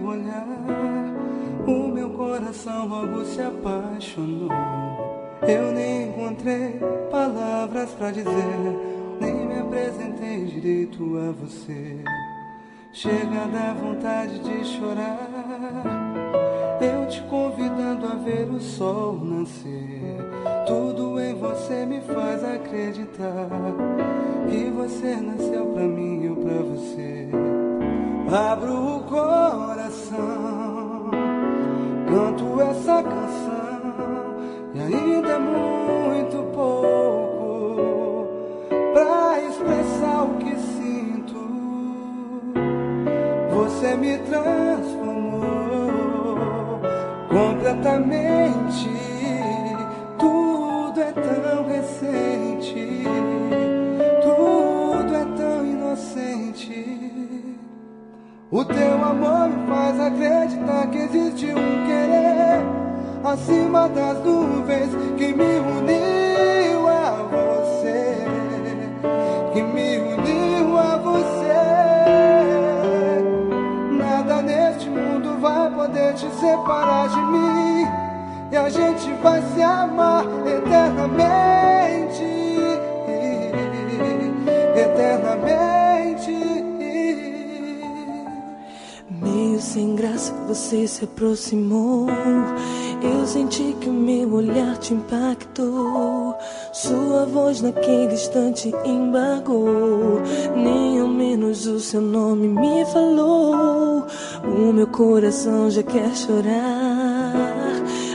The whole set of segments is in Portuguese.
olhar, o meu coração logo se apaixonou. Eu nem encontrei palavras pra dizer, nem me apresentei direito a você. Chega a dar vontade de chorar, eu te convidando a ver o sol nascer. Tudo em você me faz acreditar que você nasceu pra mim e eu pra você. Abro o coração, canto essa canção, e ainda é muito pouco pra expressar o que sinto. Você me transformou completamente. Tudo é tão recente, tudo é tão inocente. O teu amor me faz acreditar que existe um querer acima das nuvens que me uniu a você, que me uniu a você. Nada neste mundo vai poder te separar de mim, e a gente vai se amar eternamente, eternamente. Meio sem graça você se aproximou, eu senti que o meu olhar te impactou. Sua voz naquele instante embargou, nem ao menos o seu nome me falou. O meu coração já quer chorar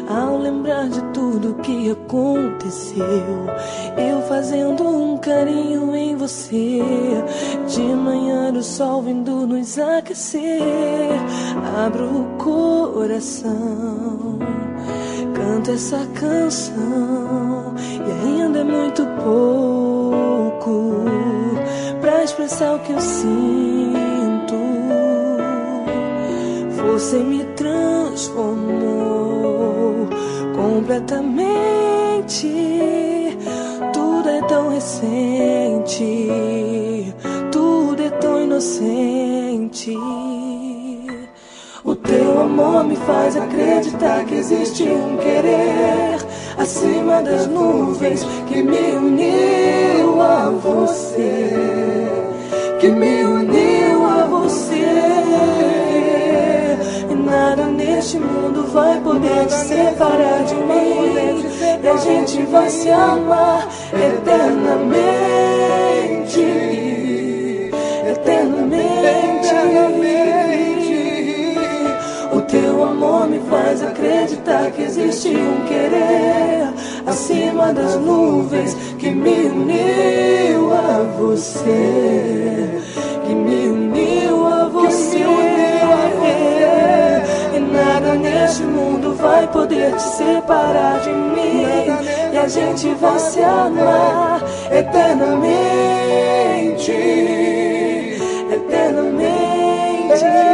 ao lembrar de tudo que aconteceu. Eu fazendo um carinho em você, de manhã o sol vindo nos aquecer. Abro o coração, canto essa canção, e ainda é muito pouco pra expressar o que eu sinto. Você me transformou completamente. Tudo é tão recente, tudo é tão inocente. O teu amor me faz acreditar que existe um querer acima das nuvens que me uniu a você, que me uniu a você. E nada neste mundo vai poder te separar de mim, e a gente vai se amar eternamente, eternamente. O teu amor me faz acreditar que existe um querer acima das nuvens que me uniu a você, que me uniu a você. E nada neste mundo vai poder te separar de mim, e a gente vai se amar eternamente, eternamente.